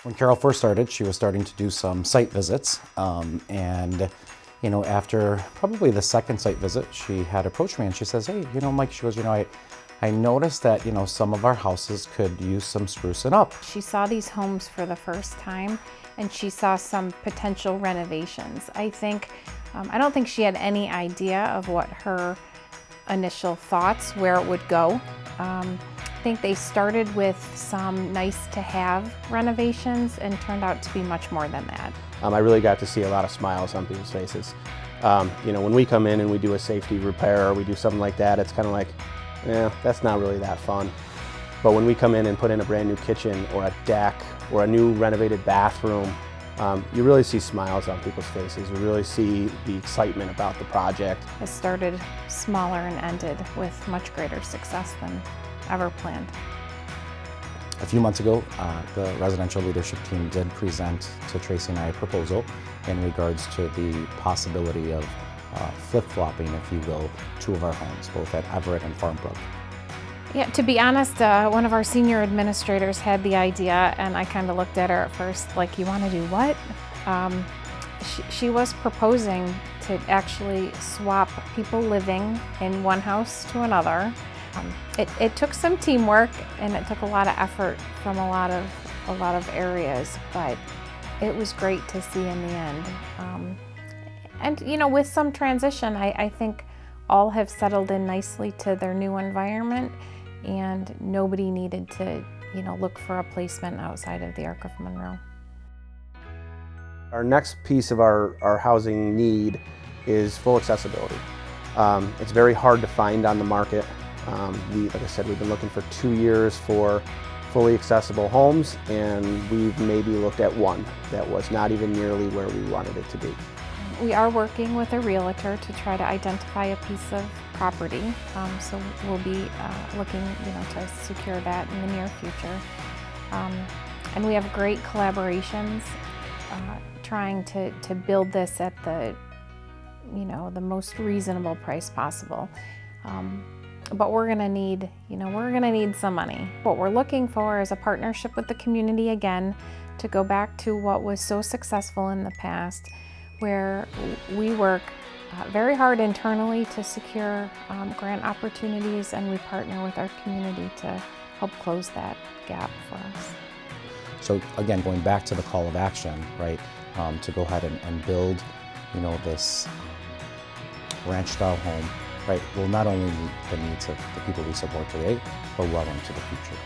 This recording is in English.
When Carol first started, she was starting to do some site visits, and after probably the second site visit, she had approached me and she says, "Hey, Mike," she goes, I noticed that some of our houses could use some sprucing up." She saw these homes for the first time, and she saw some potential renovations. I don't think she had any idea of what her initial thoughts, where it would go. I think they started with some nice to have renovations and turned out to be much more than that. I really got to see a lot of smiles on people's faces. When we come in and we do a safety repair or we do something like that, it's kind of like, that's not really that fun. But when we come in and put in a brand new kitchen or a deck or a new renovated bathroom, you really see smiles on people's faces. You really see the excitement about the project. It started smaller and ended with much greater success than ever planned. A few months ago, the residential leadership team did present to Tracy and I a proposal in regards to the possibility of flip-flopping, if you will, two of our homes, both at Everett and Farmbrook. Yeah, to be honest, one of our senior administrators had the idea, and I kind of looked at her at first like, "You want to do what?" She was proposing to actually swap people living in one house to another. It took some teamwork and it took a lot of effort from a lot of areas, but it was great to see in the end. And with some transition, I think all have settled in nicely to their new environment, and nobody needed to look for a placement outside of the Arc of Monroe. Our next piece of our housing need is full accessibility. It's very hard to find on the market. Like I said, we've been looking for 2 years for fully accessible homes, and we've maybe looked at one that was not even nearly where we wanted it to be. We are working with a realtor to try to identify a piece of property, so we'll be looking to secure that in the near future. And we have great collaborations trying to build this at the most reasonable price possible. But we're gonna need some money. What we're looking for is a partnership with the community again, to go back to what was so successful in the past, where we work very hard internally to secure grant opportunities, and we partner with our community to help close that gap for us. So again, going back to the call of action, right, to go ahead and build this ranch-style home, right, will not only meet the needs of the people we support today, but well into the future.